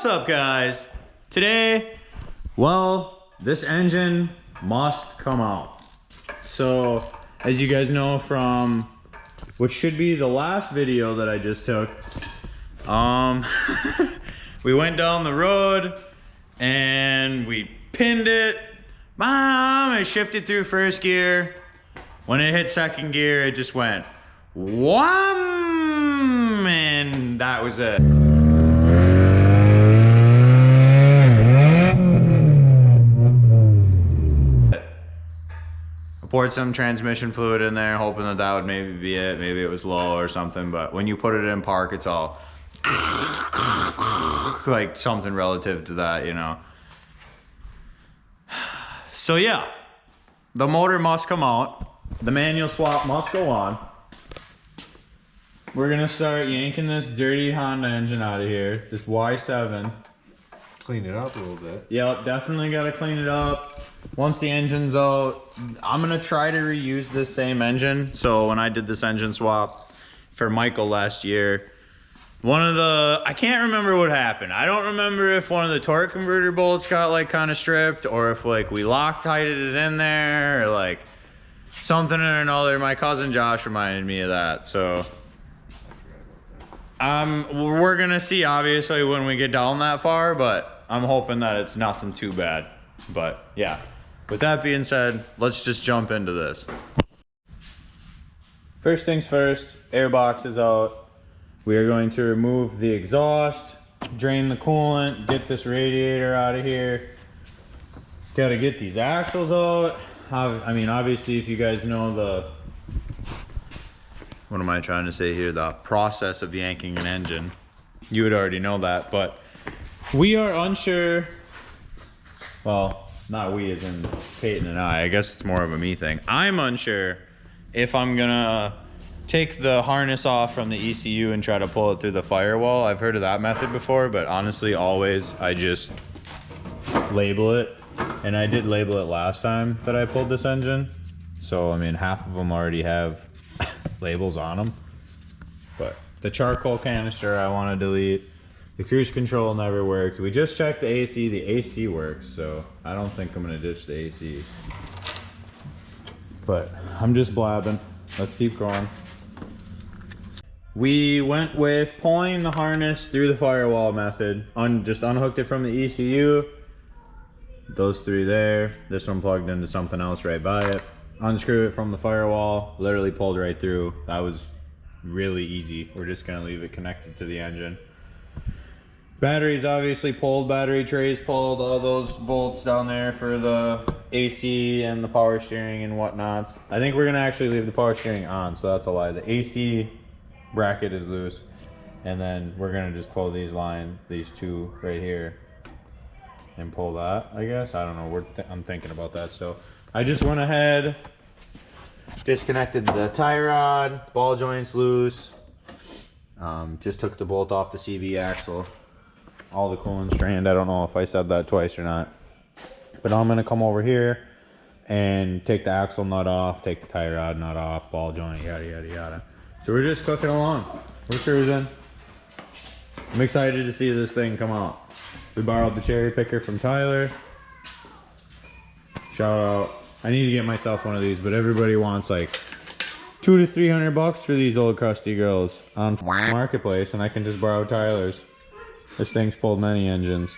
What's up, guys? Today, well, this engine must come out. So, as you guys know from what should be the last video that I just took, we went down the road and we pinned it. I shifted through first gear. When it hit second gear, it just went wham, and that was it. I poured some transmission fluid in there, hoping that that would maybe be it. Maybe it was low or something, but when you put it in park, it's all like something relative to that, you know. So yeah, the motor must come out. The manual swap must go on. We're gonna start yanking this dirty Honda engine out of here, this Y7. Clean it up a little bit. Yep, definitely gotta clean it up. Once the engine's out, I'm gonna try to reuse this same engine. So when I did this engine swap for Michael last year, I can't remember what happened. I don't remember if one of the torque converter bolts got like kind of stripped, or if like we Loctited it in there, or like something or another. My cousin Josh reminded me of that. So we're gonna see obviously when we get down that far, but I'm hoping that it's nothing too bad. But yeah, with that being said, let's just jump into this. First things first, air box is out. We are going to remove the exhaust, drain the coolant, get this radiator out of here. Got to get these axles out. I mean, obviously, if you guys know the process of yanking an engine, you would already know that. But we are unsure. Well, not we as in Peyton and I guess it's more of a me thing. I'm unsure if I'm gonna take the harness off from the ECU and try to pull it through the firewall. I've heard of that method before, but honestly, always I just label it. And I did label it last time that I pulled this engine. So, I mean, half of them already have labels on them. But the charcoal canister I want to delete. The cruise control never worked. We just checked the AC. The AC works, so I don't think I'm going to ditch the AC. But I'm just blabbing. Let's keep going. We went with pulling the harness through the firewall method. Just unhooked it from the ECU. Those three there. This one plugged into something else right by it. Unscrew it from the firewall. Literally pulled right through. That was really easy. We're just going to leave it connected to the engine. Batteries obviously pulled. Battery trays pulled. All those bolts down there for the AC and the power steering and whatnot. I think we're going to actually leave the power steering on, so that's a lie. The AC bracket is loose, and then we're gonna just pull these two right here and pull that, I guess. I don't know, I'm thinking about that. So I just went ahead, disconnected the tie rod, ball joints loose, just took the bolt off the CV axle, all the coolant strand. I don't know if I said that twice or not, but I'm gonna come over here and take the axle nut off, take the tie rod nut off, ball joint, yada yada yada. So we're just cooking along. We're cruising. I'm excited to see this thing come out. We borrowed the cherry picker from Tyler. Shout out. I need to get myself one of these, but everybody wants like $200 to $300 for these old crusty girls on Marketplace, and I can just borrow Tyler's. This thing's pulled many engines.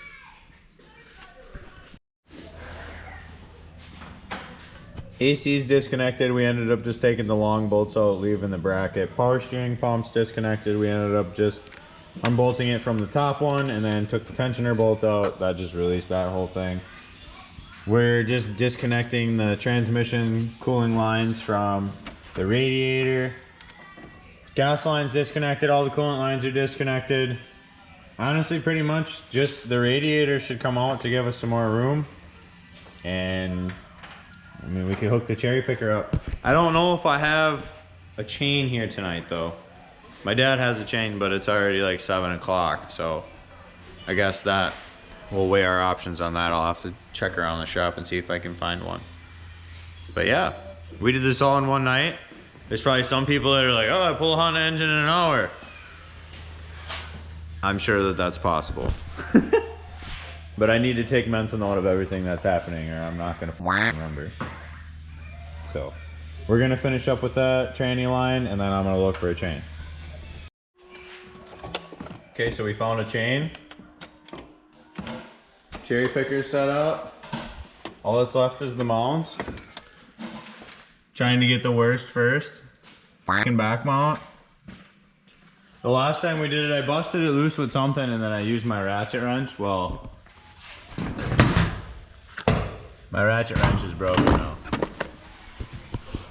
AC's disconnected. We ended up just taking the long bolts out, leaving the bracket. Power steering pump's disconnected. We ended up just unbolting it from the top one and then took the tensioner bolt out. That just released that whole thing. We're just disconnecting the transmission cooling lines from the radiator. Gas line's disconnected. All the coolant lines are disconnected. Honestly, pretty much just the radiator should come out to give us some more room. And I mean, we could hook the cherry picker up. I don't know if I have a chain here tonight, though. My dad has a chain, but it's already like 7 o'clock, so I guess that we'll weigh our options on that. I'll have to check around the shop and see if I can find one. But yeah, we did this all in one night. There's probably some people that are like, oh, I pull a Honda engine in an hour. I'm sure that that's possible. But I need to take mental note of everything that's happening or I'm not gonna remember. So we're gonna finish up with that tranny line and then I'm gonna look for a chain. Okay, so we found a chain. Cherry picker set up. All that's left is the mounts. Trying to get the worst first. Fucking back mount. The last time we did it, I busted it loose with something and then I used my ratchet wrench. Well, my ratchet wrench is broken now.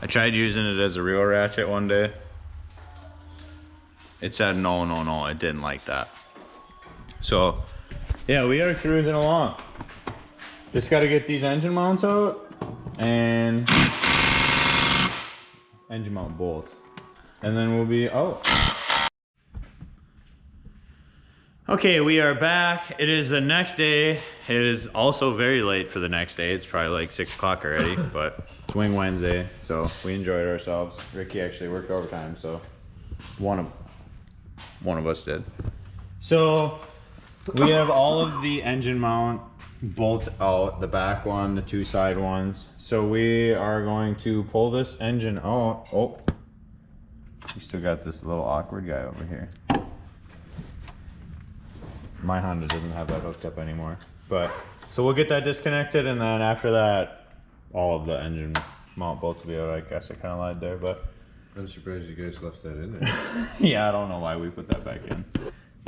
I tried using it as a real ratchet one day. It said no, no, no, it didn't like that. So, yeah, we are cruising along. Just gotta get these engine mounts out and engine mount bolts. And then we'll be out. Okay, we are back. It is the next day. It is also very late for the next day. It's probably like 6 o'clock already, but it's Wing Wednesday, so we enjoyed ourselves. Ricky actually worked overtime, so one of us did. So we have all of the engine mount bolts out, the back one, the 2 side ones. So we are going to pull this engine out. Oh, we still got this little awkward guy over here. My Honda doesn't have that hooked up anymore. But, so we'll get that disconnected and then after that, all of the engine mount bolts will be out. I guess I kind of lied there, but. I'm surprised you guys left that in there. Yeah, I don't know why we put that back in.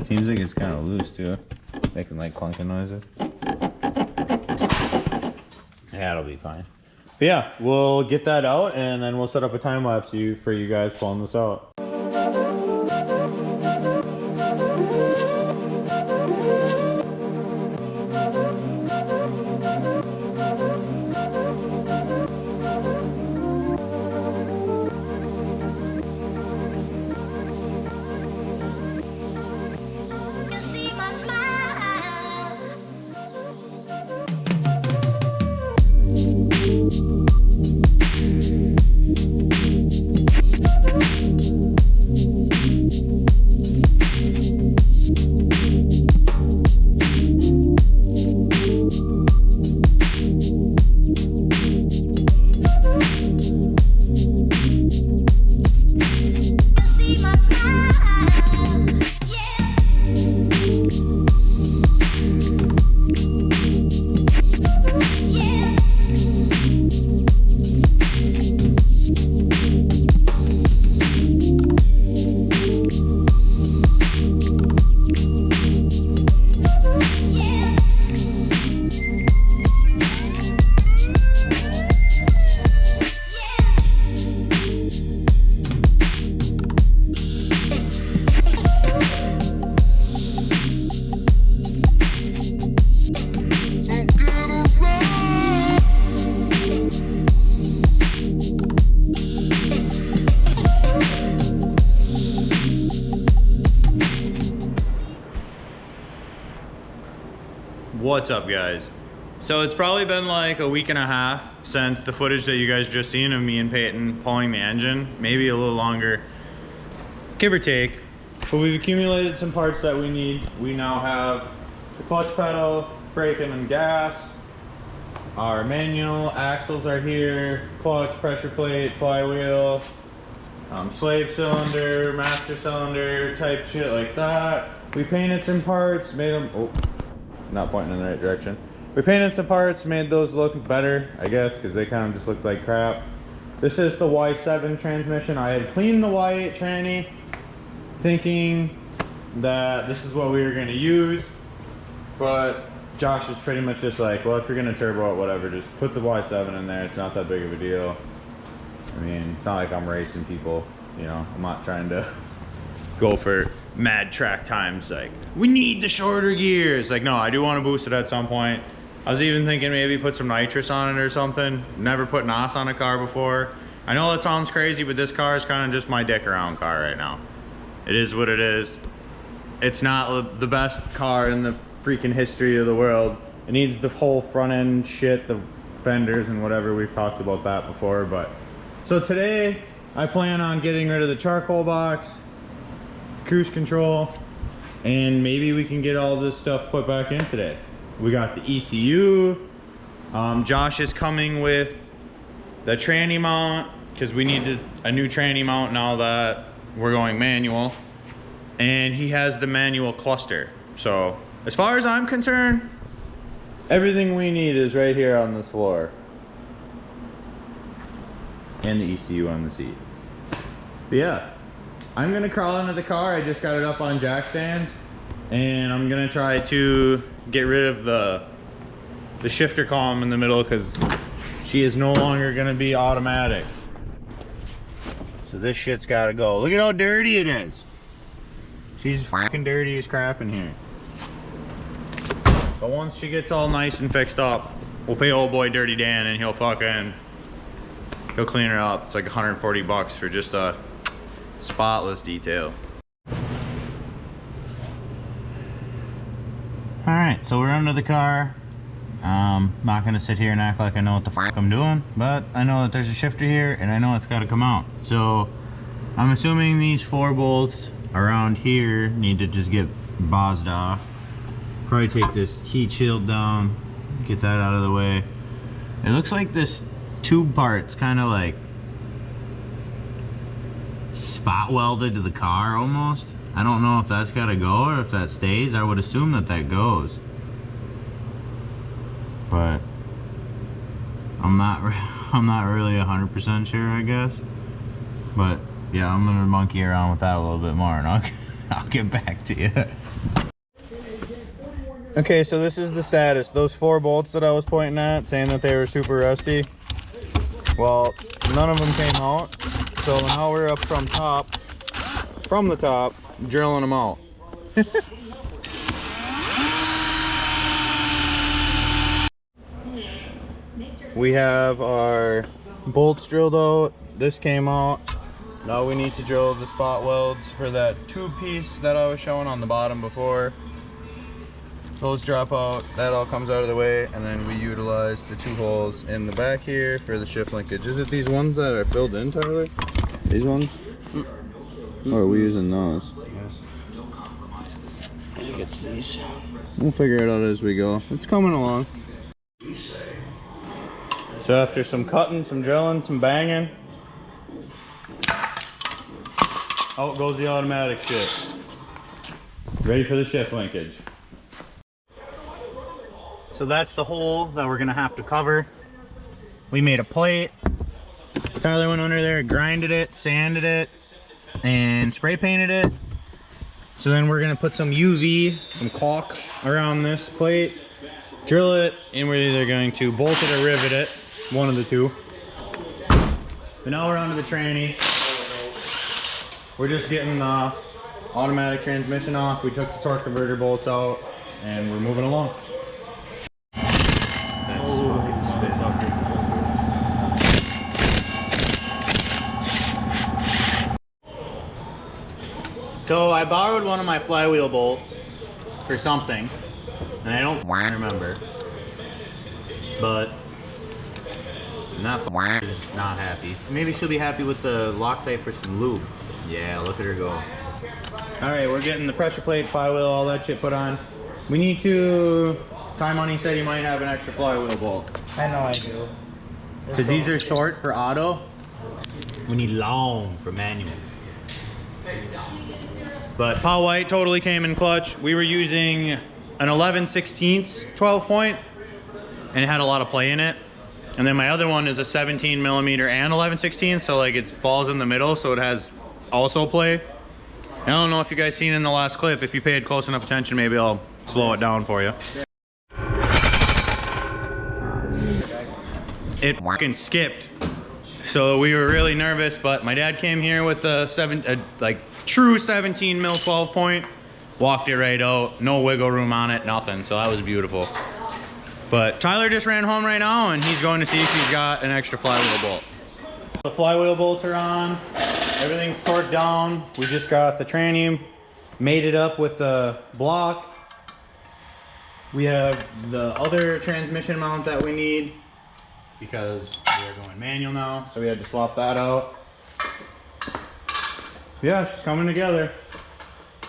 Seems like it's kind of loose too. Making like clunking noises. Yeah, it'll be fine. But yeah, we'll get that out and then we'll set up a time lapse for you guys pulling this out. What's up, guys? So it's probably been like a week and a half since the footage that you guys just seen of me and Peyton pulling the engine, maybe a little longer, give or take. But we've accumulated some parts that we need. We now have the clutch pedal, braking and gas. Our manual axles are here, clutch, pressure plate, flywheel, slave cylinder, master cylinder, type shit like that. We painted some parts, made them, oh, not pointing in the right direction. We painted some parts, made those look better, I guess, because they kind of just looked like crap. This is the Y7 transmission. I had cleaned the Y8 tranny, thinking that this is what we were going to use, but Josh is pretty much just like, well, if you're going to turbo it, whatever, just put the Y7 in there. It's not that big of a deal. I mean, it's not like I'm racing people, you know. I'm not trying to go for mad track times like, we need the shorter gears. Like, no, I do want to boost it at some point. I was even thinking maybe put some nitrous on it or something. Never put NOS on a car before. I know that sounds crazy, but this car is kind of just my dick around car right now. It is what it is. It's not the best car in the freaking history of the world. It needs the whole front end shit, the fenders and whatever. We've talked about that before, but so today I plan on getting rid of the charcoal box, cruise control, and maybe we can get all this stuff put back in today. We got the ECU. Josh is coming with the tranny mount because we need a new tranny mount now that we're going manual, and he has the manual cluster. So as far as I'm concerned, everything we need is right here on this floor, and the ECU on the seat. But yeah, I'm gonna crawl into the car. I just got it up on jack stands, and I'm gonna try to get rid of the shifter column in the middle because she is no longer gonna be automatic. So this shit's gotta go. Look at how dirty it is. She's fucking dirty as crap in here. But once she gets all nice and fixed up, we'll pay old boy Dirty Dan and he'll clean her up. It's like 140 bucks for just a spotless detail. Alright, so we're under the car. Not gonna sit here and act like I know what the fuck I'm doing, but I know that there's a shifter here and I know it's gotta come out. So I'm assuming these 4 bolts around here need to just get bozzed off. Probably take this heat shield down, get that out of the way. It looks like this tube part's kind of like spot welded to the car almost. I don't know if that's gotta go or if that stays. I would assume that that goes, but I'm not really 100% sure, I guess. But yeah, I'm gonna monkey around with that a little bit more and I'll get back to you. Okay, so this is the status. Those 4 bolts that I was pointing at, saying that they were super rusty, well, none of them came out. So now we're up from the top, drilling them out. We have our bolts drilled out. This came out. Now we need to drill the spot welds for that tube piece that I was showing on the bottom before. Those drop out, that all comes out of the way, and then we utilize the 2 holes in the back here for the shift linkage. Is it these ones that are filled in, Tyler? These ones? Or are we using those? I think it's these. We'll figure it out as we go. It's coming along. So after some cutting, some drilling, some banging, out goes the automatic shit. Ready for the shift linkage. So that's the hole that we're gonna have to cover. We made a plate. Tyler went under there, grinded it, sanded it, and spray painted it. So then we're gonna put some UV, some caulk around this plate, drill it, and we're either going to bolt it or rivet it, one of the two. But now we're onto the tranny. We're just getting the automatic transmission off. We took the torque converter bolts out, and we're moving along. So I borrowed one of my flywheel bolts for something, and I don't remember, but is not happy. Maybe she'll be happy with the Loctite for some lube. Yeah, look at her go. All right, we're getting the pressure plate, flywheel, all that shit put on. We need to, Ty Money said he might have an extra flywheel bolt. I know I do. Because these are short for auto. We need long for manual. But Paul White totally came in clutch. We were using an 11/16 12 point, and it had a lot of play in it. And then my other one is a 17 millimeter and 11/16, so like it falls in the middle, so it has also play. I don't know if you guys seen in the last clip. If you paid close enough attention, maybe I'll slow it down for you. It fucking skipped. So we were really nervous, but my dad came here with the true 17 mil 12 point, walked it right out, no wiggle room on it, nothing. So that was beautiful. But Tyler just ran home right now, and he's going to see if he's got an extra flywheel bolt. The flywheel bolts are on, everything's torqued down. We just got the tranny, made it up with the block. We have the other transmission mount that we need because we are going manual now, so we had to swap that out. Yeah, it's just coming together.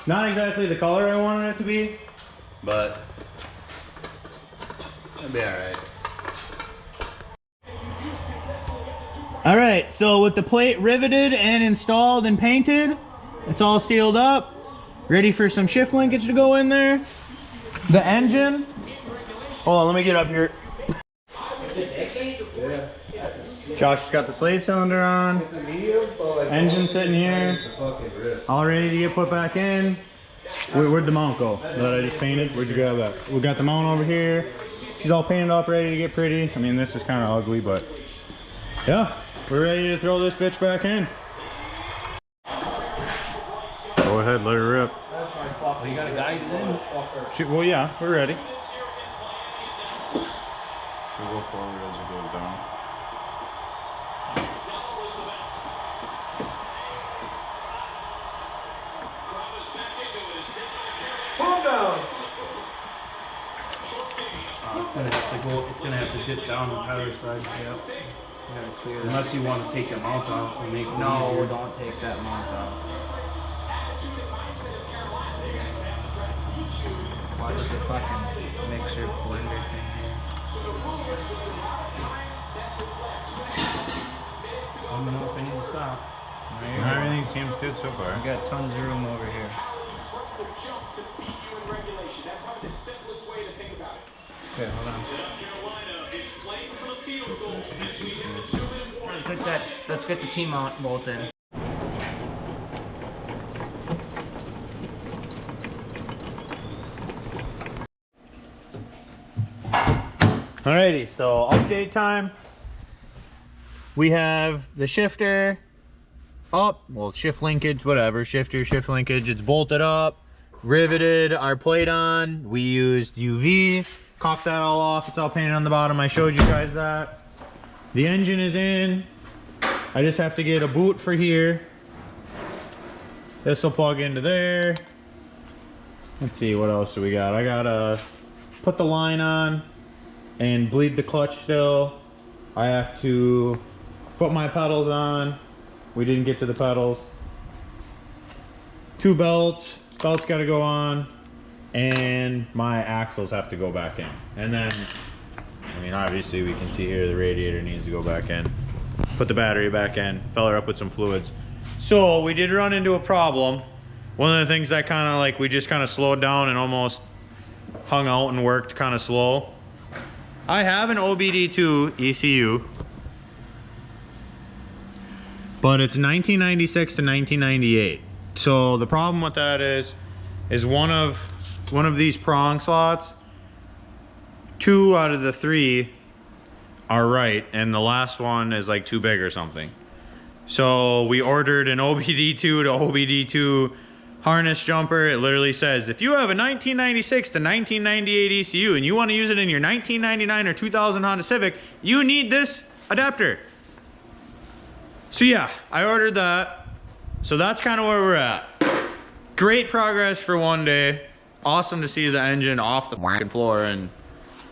Not exactly the color I wanted it to be, but it'll be alright. Alright, so with the plate riveted and installed and painted, it's all sealed up. Ready for some shift linkage to go in there. The engine. Hold on, let me get up here. Josh has got the slave cylinder on. Engine sitting here. All ready to get put back in. Where'd the mount go that I just painted? Where'd you grab that? We got the mount over here. She's all painted up, ready to get pretty. I mean, this is kind of ugly, but yeah, we're ready to throw this bitch back in. Go ahead, let her rip. You got a guide in? Well, yeah, we're ready. She'll go forward as it goes down. Calm down. It's gonna have to dip down on Tyler's side. Yep. Unless you want to take the mount off and make it easier. Don't take that mount off. Watch the fucking mixer blender thing here. Let me know if I need to stop. Everything seems good so far. We got tons of room over here. Okay, hold on. Let's get the T-mount bolt in. Alrighty, so update time. We have the shifter up, well, shift linkage, whatever, shifter, shift linkage, it's bolted up, riveted, our plate on, we used UV, caulked that all off, it's all painted on the bottom, I showed you guys that. The engine is in, I just have to get a boot for here. This will plug into there. Let's see, what else do we got? I gotta put the line on and bleed the clutch still. I have to put my pedals on. We didn't get to the pedals. 2 belts. Belts got to go on. And my axles have to go back in. And then, I mean, obviously we can see here the radiator needs to go back in. Put the battery back in. Fill her up with some fluids. So we did run into a problem. One of the things that kind of like, we just kind of slowed down and almost hung out and worked kind of slow. I have an OBD2 ECU, but it's 1996 to 1998. So the problem with that is one of these prong slots, 2 out of the 3 are right, and the last one is like too big or something. So we ordered an OBD2 to OBD2 harness jumper. It literally says, if you have a 1996 to 1998 ECU and you want to use it in your 1999 or 2000 Honda Civic, you need this adapter. So yeah, I ordered that. So that's kind of where we're at. Great progress for one day. Awesome to see the engine off the fucking floor and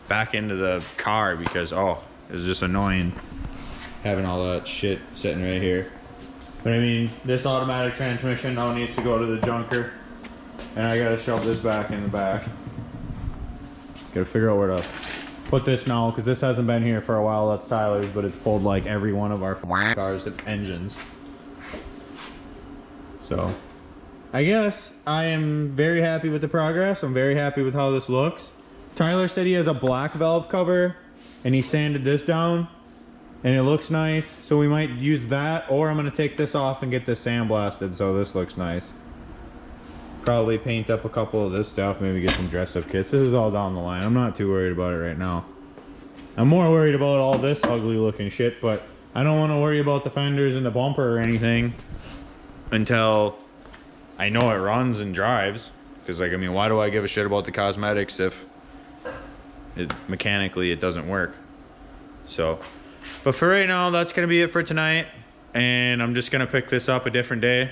back into the car because, oh, it was just annoying having all that shit sitting right here. But I mean, this automatic transmission now needs to go to the junker. And I gotta shove this back in the back. Gotta figure out where to put this now, because this hasn't been here for a while. That's Tyler's, but it's pulled like every one of our cars' engines. So, I guess I am very happy with the progress. I'm very happy with how this looks. Tyler said he has a black valve cover, and he sanded this down. And it looks nice, so we might use that, or I'm gonna take this off and get this sandblasted so this looks nice. Probably paint up a couple of this stuff, maybe get some dress up kits. This is all down the line. I'm not too worried about it right now. I'm more worried about all this ugly looking shit, but I don't want to worry about the fenders and the bumper or anything until I know it runs and drives. Because, like, I mean, why do I give a shit about the cosmetics if mechanically it doesn't work? So... But for right now, that's going to be it for tonight. And I'm just going to pick this up a different day.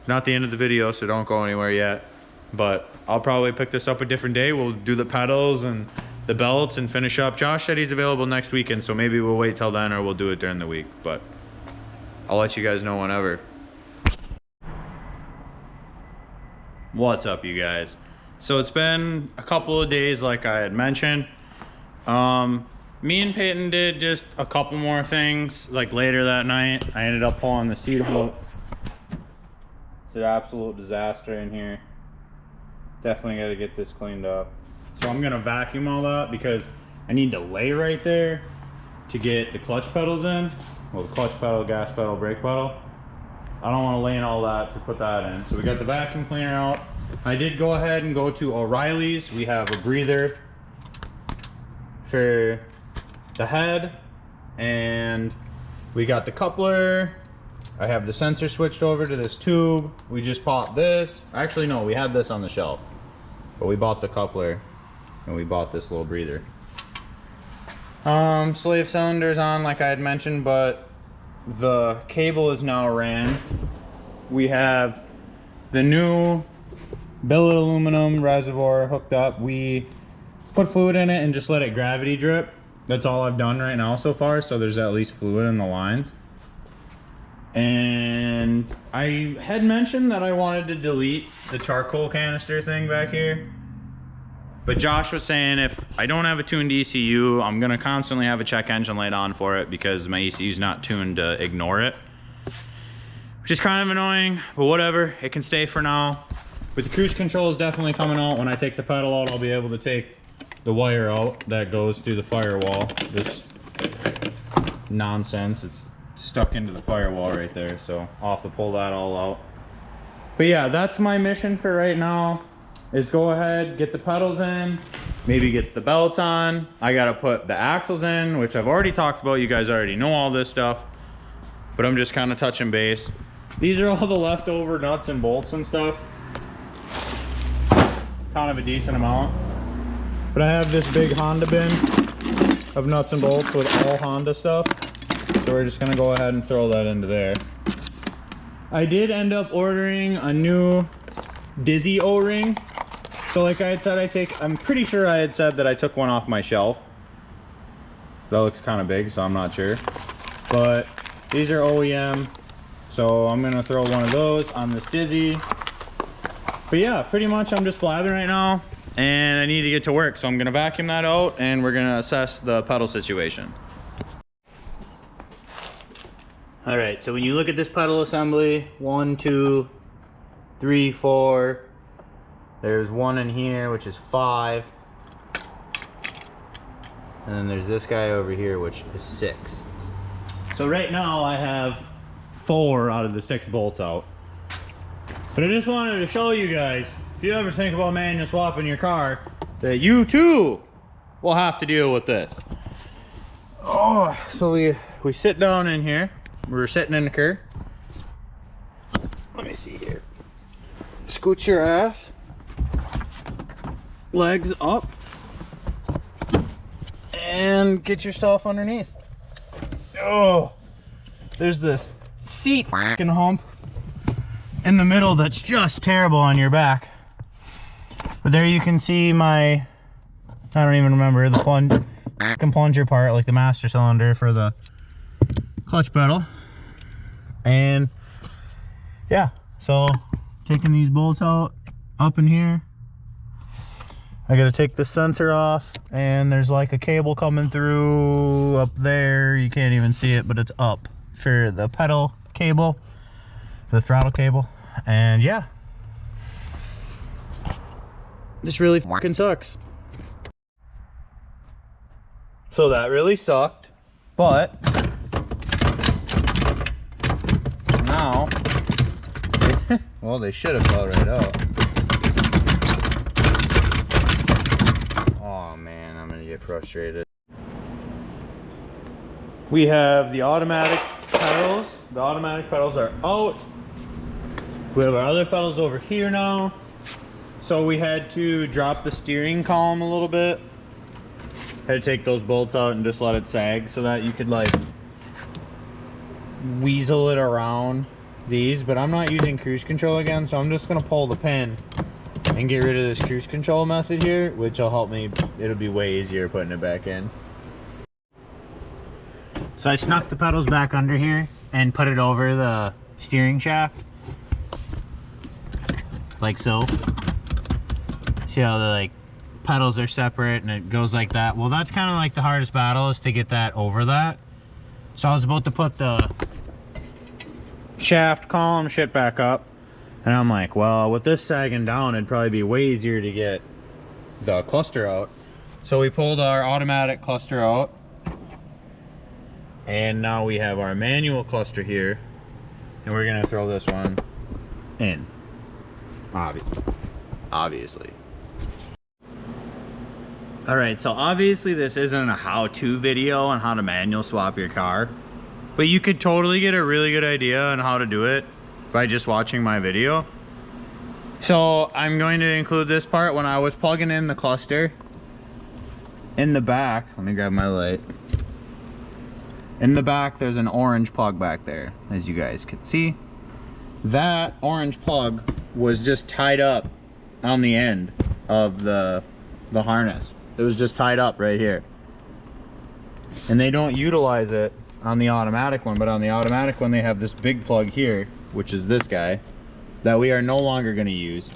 Not the end of the video, so don't go anywhere yet. But I'll probably pick this up a different day. We'll do the pedals and the belts and finish up. Josh said he's available next weekend, so maybe we'll wait till then or we'll do it during the week. But I'll let you guys know whenever. What's up, you guys? So it's been a couple of days, like I had mentioned. Me and Peyton did just a couple more things. Like later that night, I ended up pulling the seat out. It's an absolute disaster in here. Definitely got to get this cleaned up. So I'm gonna vacuum all that because I need to lay right there to get the clutch pedals in. Well, the clutch pedal, gas pedal, brake pedal. I don't want to lay in all that to put that in. So we got the vacuum cleaner out. I did go ahead and go to O'Reilly's. We have a breather for the head, and we got the coupler. I have the sensor switched over to this tube. We just bought this. Actually, no, we had this on the shelf, but we bought the coupler and we bought this little breather. Slave cylinder's on, like I had mentioned, but the cable is now ran. We have the new billet aluminum reservoir hooked up. We put fluid in it and just let it gravity drip. That's all I've done right now so far, so there's at least fluid in the lines. And I had mentioned that I wanted to delete the charcoal canister thing back here, but Josh was saying if I don't have a tuned ECU, I'm gonna constantly have a check engine light on for it because my ECU's not tuned to ignore it, which is kind of annoying, but whatever, it can stay for now. But the cruise control is definitely coming out. When I take the pedal out, I'll be able to take the wire out that goes through the firewall. This nonsense, it's stuck into the firewall right there, so I'll have to pull that all out. But yeah, that's my mission for right now, is go ahead, get the pedals in, maybe get the belts on. I gotta put the axles in, which I've already talked about. You guys already know all this stuff, but I'm just kind of touching base. These are all the leftover nuts and bolts and stuff. Kind of a decent amount. But I have this big Honda bin of nuts and bolts with all Honda stuff. So we're just gonna go ahead and throw that into there. I did end up ordering a new Dizzy O-ring. So like I had said, I'm pretty sure I had said that I took one off my shelf. That looks kind of big, so I'm not sure. But these are OEM. So I'm gonna throw one of those on this Dizzy. But yeah, pretty much I'm just blabbing right now and I need to get to work. So I'm gonna vacuum that out and we're gonna assess the pedal situation. All right, so when you look at this pedal assembly, 1, 2, 3, 4, there's one in here, which is 5. And then there's this guy over here, which is 6. So right now I have 4 out of the 6 bolts out. But I just wanted to show you guys, if you ever think about manual swapping your car, that you too will have to deal with this. Oh, so we sit down in here. We're sitting in the curb. Let me see here. Scoot your ass. Legs up. And get yourself underneath. Oh, there's this seat fucking hump in the middle that's just terrible on your back. But there you can see my, I don't even remember, the plunger part, like the master cylinder for the clutch pedal. And yeah, so taking these bolts out up in here, I gotta take the sensor off, and there's like a cable coming through up there. You can't even see it, but it's up for the pedal cable, for the throttle cable. And yeah, this really fucking sucks. So that really sucked, but now, well, they should have fell right out. Oh man, I'm gonna get frustrated. We have the automatic pedals. The automatic pedals are out. We have our other pedals over here now. So we had to drop the steering column a little bit. Had to take those bolts out and just let it sag so that you could like weasel it around these. But I'm not using cruise control again, so I'm just gonna pull the pin and get rid of this cruise control method here, which will help me. It'll be way easier putting it back in. So I snuck the pedals back under here and put it over the steering shaft. like so. See how the like pedals are separate and it goes like that? Well, that's kind of like the hardest battle, is to get that over that. So I was about to put the shaft column shit back up, and I'm like, well, with this sagging down, it'd probably be way easier to get the cluster out. So we pulled our automatic cluster out, and now we have our manual cluster here, and we're gonna throw this one in, obviously. All right, so obviously this isn't a how-to video on how to manual swap your car, but you could totally get a really good idea on how to do it by just watching my video. So I'm going to include this part. When I was plugging in the cluster, in the back, let me grab my light. In the back, there's an orange plug back there, as you guys can see. That orange plug was just tied up on the end of the harness. It was just tied up right here. And they don't utilize it on the automatic one, but on the automatic one they have this big plug here, which is this guy, that we are no longer going to use.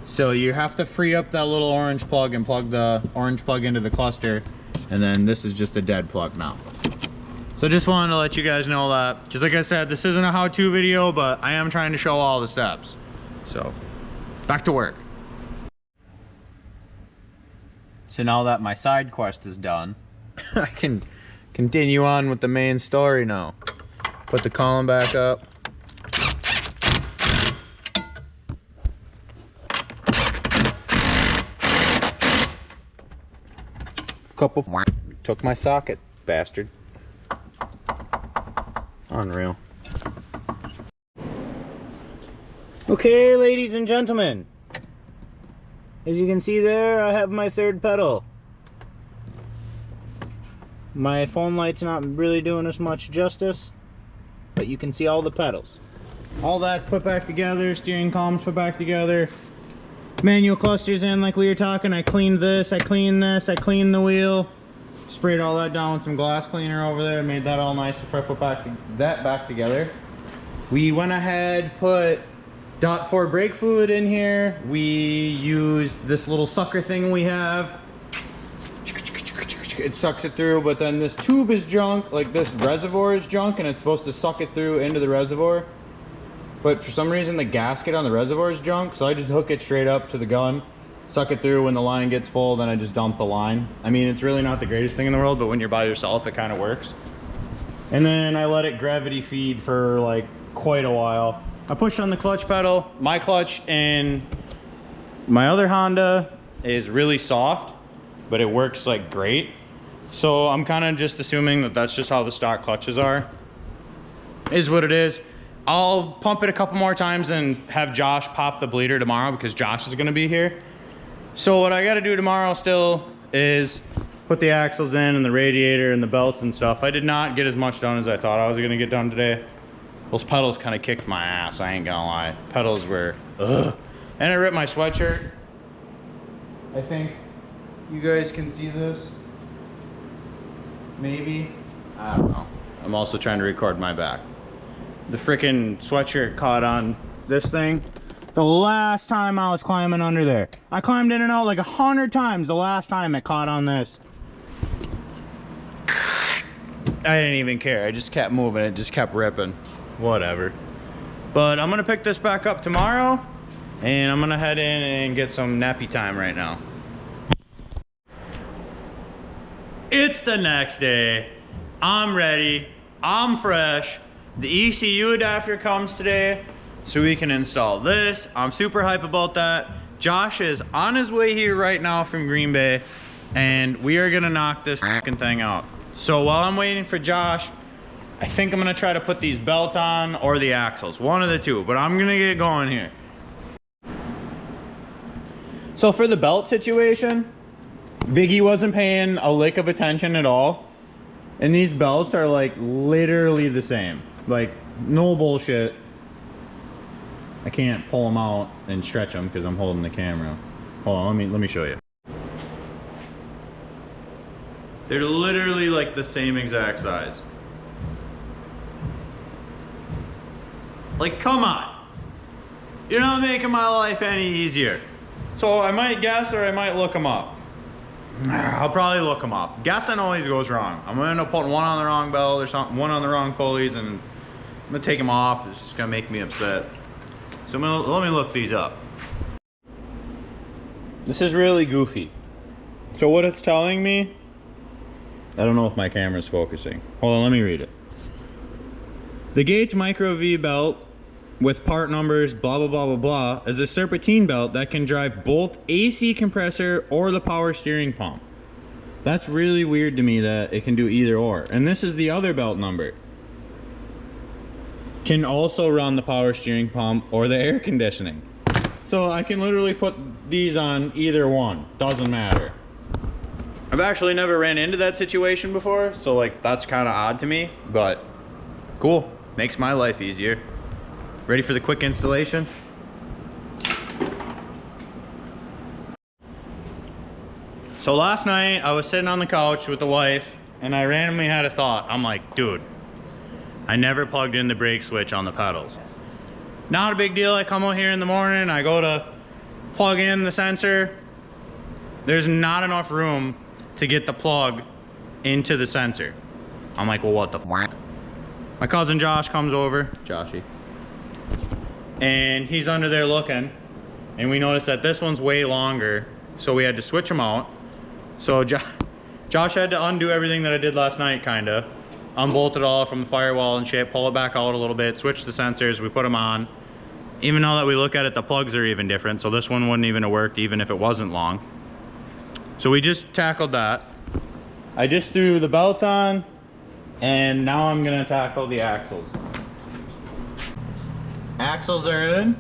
So you have to free up that little orange plug and plug the orange plug into the cluster, and then this is just a dead plug now. So just wanted to let you guys know that. Just like I said, this isn't a how-to video, but I am trying to show all the steps. So back to work. So now that my side quest is done, I can continue on with the main story now. Put the column back up. Took my socket, bastard. Unreal. Okay, ladies and gentlemen. As you can see there, I have my third pedal. My phone light's not really doing us much justice, but you can see all the pedals. All that's put back together, steering column's put back together. Manual cluster's in like we were talking. I cleaned this, I cleaned this, I cleaned the wheel. Sprayed all that down with some glass cleaner over there, made that all nice before I put that back together. We went ahead, put .4 brake fluid in here. We used this little sucker thing we have. It sucks it through, but then this tube is junk, like this reservoir is junk, and it's supposed to suck it through into the reservoir. But for some reason the gasket on the reservoir is junk, so I just hook it straight up to the gun, suck it through. When the line gets full, then I just dump the line. I mean, it's really not the greatest thing in the world, but when you're by yourself, it kind of works. And then I let it gravity feed for like quite a while. I pushed on the clutch pedal. My clutch in my other Honda is really soft, but it works like great. So I'm kind of just assuming that that's just how the stock clutches are. Is what it is. I'll pump it a couple more times and have Josh pop the bleeder tomorrow, because Josh is gonna be here. So what I gotta do tomorrow still is put the axles in and the radiator and the belts and stuff. I did not get as much done as I thought I was gonna get done today. Those pedals kind of kicked my ass, I ain't gonna lie. Pedals were, ugh. And I ripped my sweatshirt. I think you guys can see this. Maybe, I don't know. I'm also trying to record my back. The freaking sweatshirt caught on this thing the last time I was climbing under there. I climbed in and out like 100 times the last time it caught on this. I didn't even care. I just kept moving. It just kept ripping. Whatever. But I'm gonna pick this back up tomorrow, and I'm gonna head in and get some nappy time right now. It's the next day. I'm ready. I'm fresh. The ECU adapter comes today, so we can install this. I'm super hype about that. Josh is on his way here right now from Green Bay, and we are gonna knock this fucking thing out. So while I'm waiting for Josh, I think I'm gonna try to put these belts on or the axles, one of the two, but I'm gonna get going here. So for the belt situation, Biggie wasn't paying a lick of attention at all. And these belts are like literally the same. Like, no bullshit. I can't pull them out and stretch them because I'm holding the camera. Hold on, let me show you. They're literally like the same exact size. Like, come on. You're not making my life any easier. So I might guess or I might look them up. I'll probably look them up. Guessing always goes wrong. I'm gonna end up putting one on the wrong belt or something, one on the wrong pulleys, and I'm gonna take them off. It's just gonna make me upset. So let me look these up. This is really goofy. So what it's telling me, I don't know if my camera's focusing. Hold on, let me read it. The Gates Micro V belt with part numbers blah blah blah blah blah is a serpentine belt that can drive both AC compressor or the power steering pump. That's really weird to me that it can do either or. And this is the other belt number. Can also run the power steering pump or the air conditioning. So I can literally put these on either one, doesn't matter. I've actually never ran into that situation before, so like that's kind of odd to me, but cool, makes my life easier. Ready for the quick installation? So last night I was sitting on the couch with the wife and I randomly had a thought. I'm like, dude, I never plugged in the brake switch on the pedals. Not a big deal. I come out here in the morning, I go to plug in the sensor. There's not enough room to get the plug into the sensor. I'm like, well, what the f? My cousin Josh comes over, Joshy, and he's under there looking, and we noticed that this one's way longer, so we had to switch them out. So Josh had to undo everything that I did last night, kinda. Unbolt it all from the firewall and shit, pull it back out a little bit, switch the sensors, we put them on. Even now that we look at it, the plugs are even different, so this one wouldn't even have worked even if it wasn't long. So we just tackled that. I just threw the belts on, and now I'm gonna tackle the axles. Axles are in.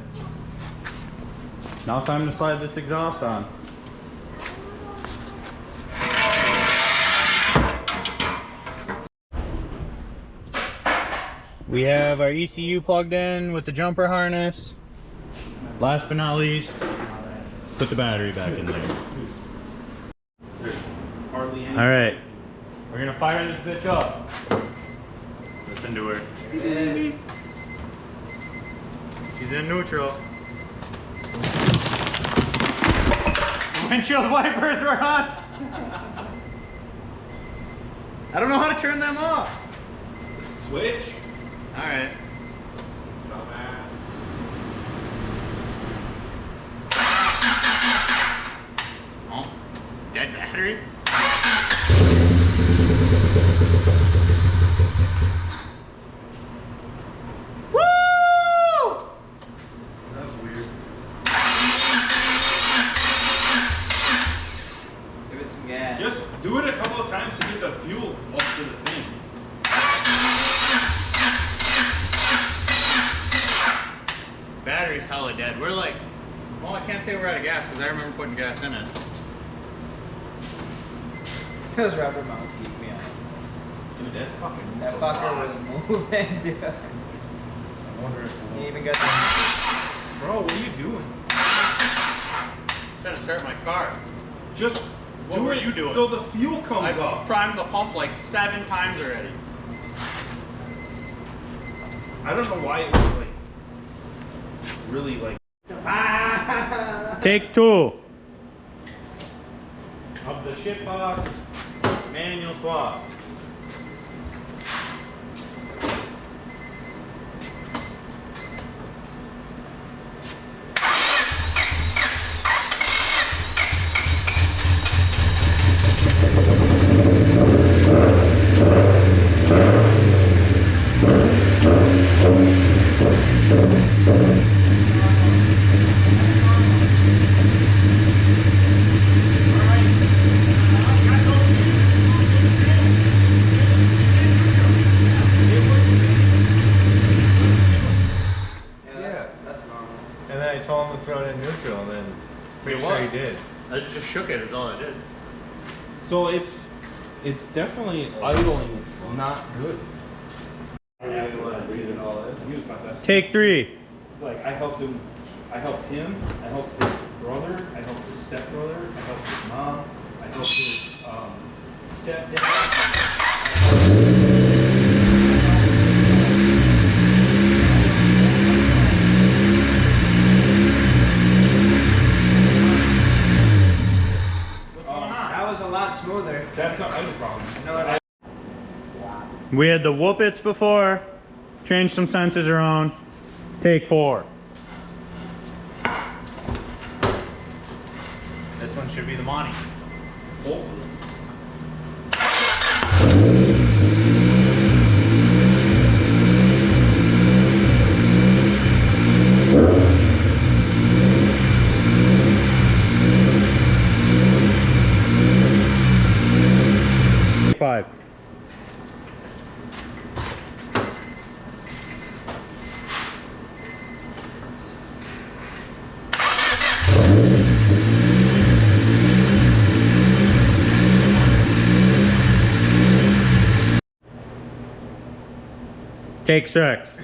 Now time to slide this exhaust on. We have our ECU plugged in with the jumper harness. Last but not least, put the battery back in there. All right, we're gonna fire this bitch up. Listen to her. She's in neutral. The windshield wipers are on. I don't know how to turn them off. Switch. All right. Oh, dead battery. Woo! That was weird. Give it some gas. Just do it a couple of times to get the fuel up to the thing. Battery's hella dead. We're like, well, I can't say we're out of gas because I remember putting gas in it. Those rubber mounts keep me on. Dude, that fucking That fucker was moving, dude. I wonder if You even got the... Bro, what are you doing? Trying to start my car. Just What do were it you doing? so the fuel comes I've up. primed the pump like 7 times already. I don't know why it was like really like. Take 2 of the shit box manual swap. And then I told him to throw it in neutral, and then pretty sure he did. I just shook it is all I did. So it's definitely idling not good. I have to let him breathe it all in. He was my best. Take 3. It's like I helped him, I helped his brother, I helped his stepbrother, I helped his mom, I helped his stepdad. We had the whoopits before, changed some sensors around. Take 4. This one should be the money. Hopefully. Five. Take 6.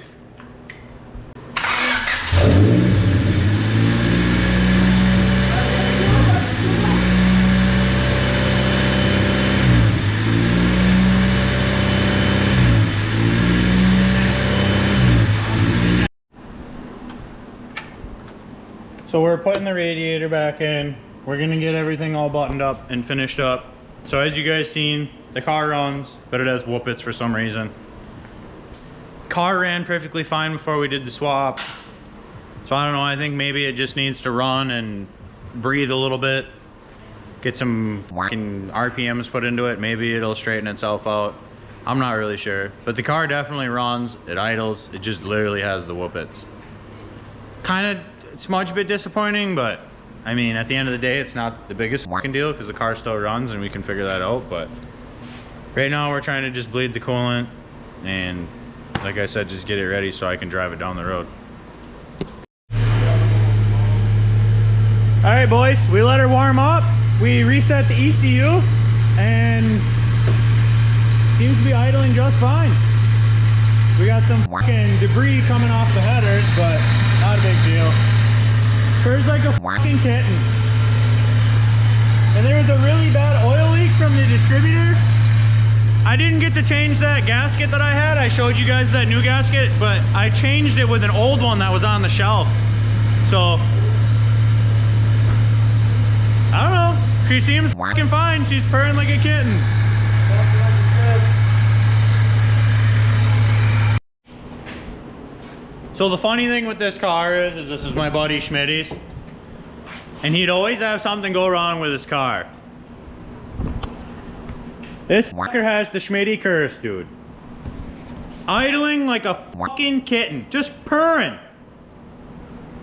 So we're putting the radiator back in. We're gonna get everything all buttoned up and finished up. So as you guys seen, the car runs, but it has whoopits for some reason. Car ran perfectly fine before we did the swap. So I don't know, I think maybe it just needs to run and breathe a little bit. Get some fucking RPMs put into it. Maybe it'll straighten itself out. I'm not really sure. But the car definitely runs, it idles, it just literally has the whoopits. Kind of, it's much a bit disappointing, but I mean, at the end of the day, it's not the biggest fucking deal because the car still runs and we can figure that out. But right now we're trying to just bleed the coolant and, like I said, just get it ready so I can drive it down the road. All right, boys, we let her warm up. We reset the ECU and seems to be idling just fine. We got some fucking debris coming off the headers, but not a big deal. Purrs like a fucking kitten. And there was a really bad oil leak from the distributor. I didn't get to change that gasket that I had. I showed you guys that new gasket, but I changed it with an old one that was on the shelf. So, I don't know. She seems fucking fine. She's purring like a kitten. So the funny thing with this car is this is my buddy Schmitty's. And he'd always have something go wrong with his car. This fucker has the Schmitty curse, dude. Idling like a fucking kitten. Just purring.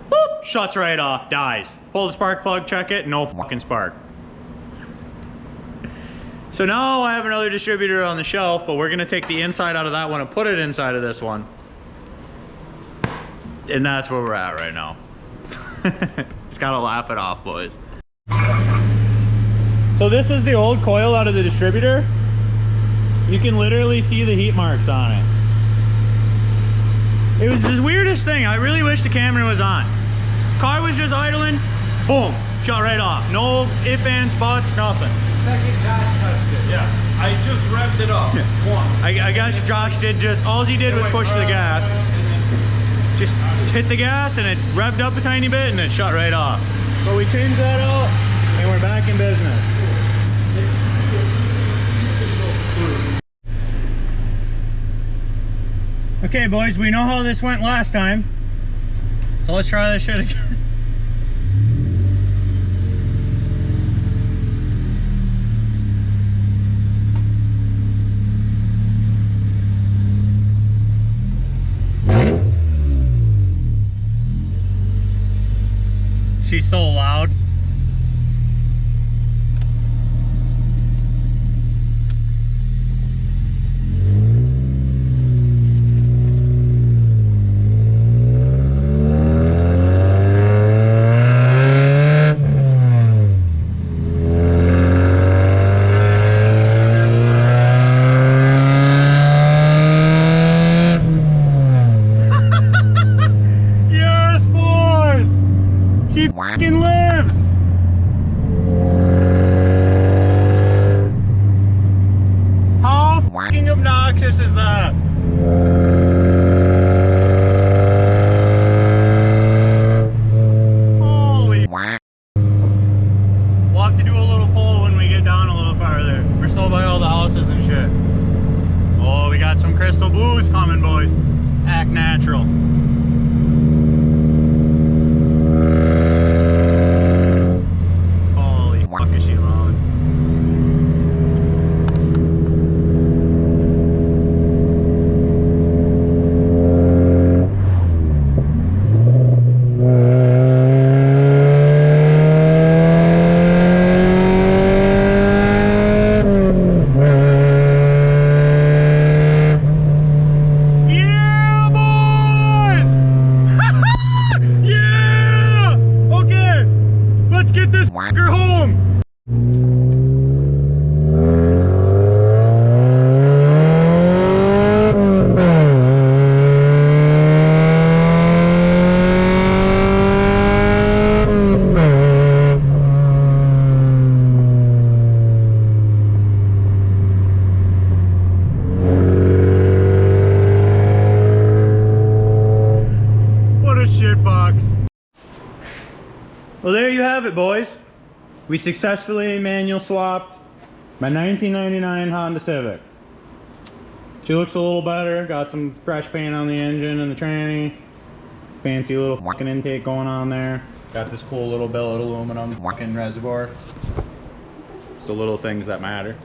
Boop! Shuts right off, dies. Pull the spark plug, check it, no fucking spark. So now I have another distributor on the shelf, but we're gonna take the inside out of that one and put it inside of this one. And that's where we're at right now. Just gotta laugh it off, boys. So this is the old coil out of the distributor. You can literally see the heat marks on it. It was the weirdest thing. I really wish the camera was on. Car was just idling, boom, shut right off. No ifs, ands, buts, nothing. Second Josh touched it. Yeah, I just revved it up once. I guess Josh did just, all he did was push the gas. Just hit the gas and it revved up a tiny bit and it shut right off. But we changed that out and we're back in business. Okay, boys, we know how this went last time. So let's try this shit again. She's so loud. Yes, boys! She fucking lives! How fucking obnoxious is that? Holy. We'll have to do a little pull when we get down a little farther. We're still by all the houses and shit. Oh, we got fucker home! What a shit box. Well, there you have it, boys. We successfully manual swapped my 1999 Honda Civic. She looks a little better, got some fresh paint on the engine and the tranny. Fancy little fucking intake going on there. Got this cool little billet aluminum fucking reservoir. It's the little things that matter.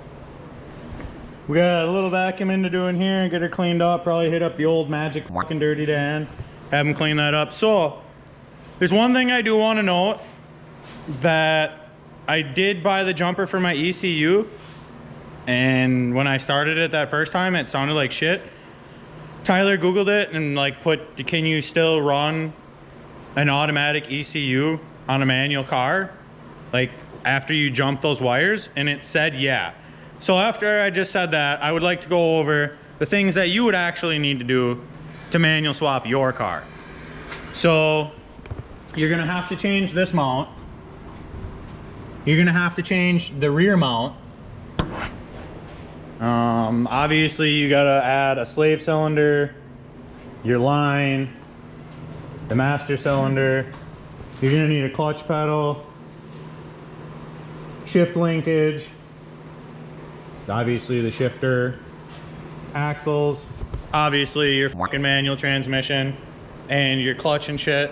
We got a little vacuum into doing here, get her cleaned up, probably hit up the old Magic fucking Dirty Dan, have him clean that up. So, there's one thing I do want to note, that I did buy the jumper for my ECU, and when I started it that first time, it sounded like shit. Tyler Googled it and like put, can you still run an automatic ECU on a manual car? Like after you jump those wires? And it said yeah. So after I just said that, I would like to go over the things that you would actually need to do to manual swap your car. So you're gonna have to change this mount. You're gonna have to change the rear mount. Obviously you gotta add a slave cylinder, your line, the master cylinder. You're gonna need a clutch pedal, shift linkage, obviously the shifter, axles, obviously your fucking manual transmission, and your clutch and shit.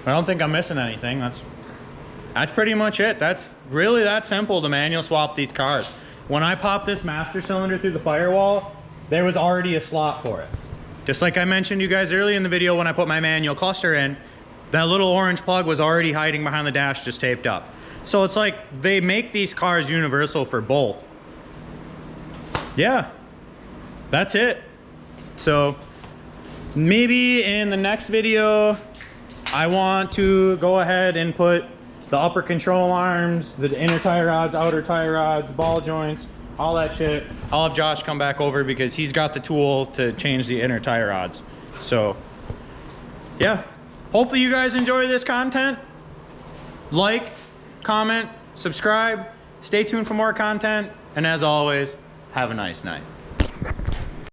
I don't think I'm missing anything. That's pretty much it. That's really that simple to manual swap these cars. When I popped this master cylinder through the firewall, there was already a slot for it. Just like I mentioned to you guys earlier in the video when I put my manual cluster in, that little orange plug was already hiding behind the dash, just taped up. So it's like they make these cars universal for both. Yeah, that's it. So maybe in the next video, I want to go ahead and put the upper control arms, the inner tie rods, outer tie rods, ball joints, all that shit. I'll have Josh come back over because he's got the tool to change the inner tie rods. So yeah, hopefully you guys enjoy this content. Like, comment, subscribe, stay tuned for more content. And as always, have a nice night.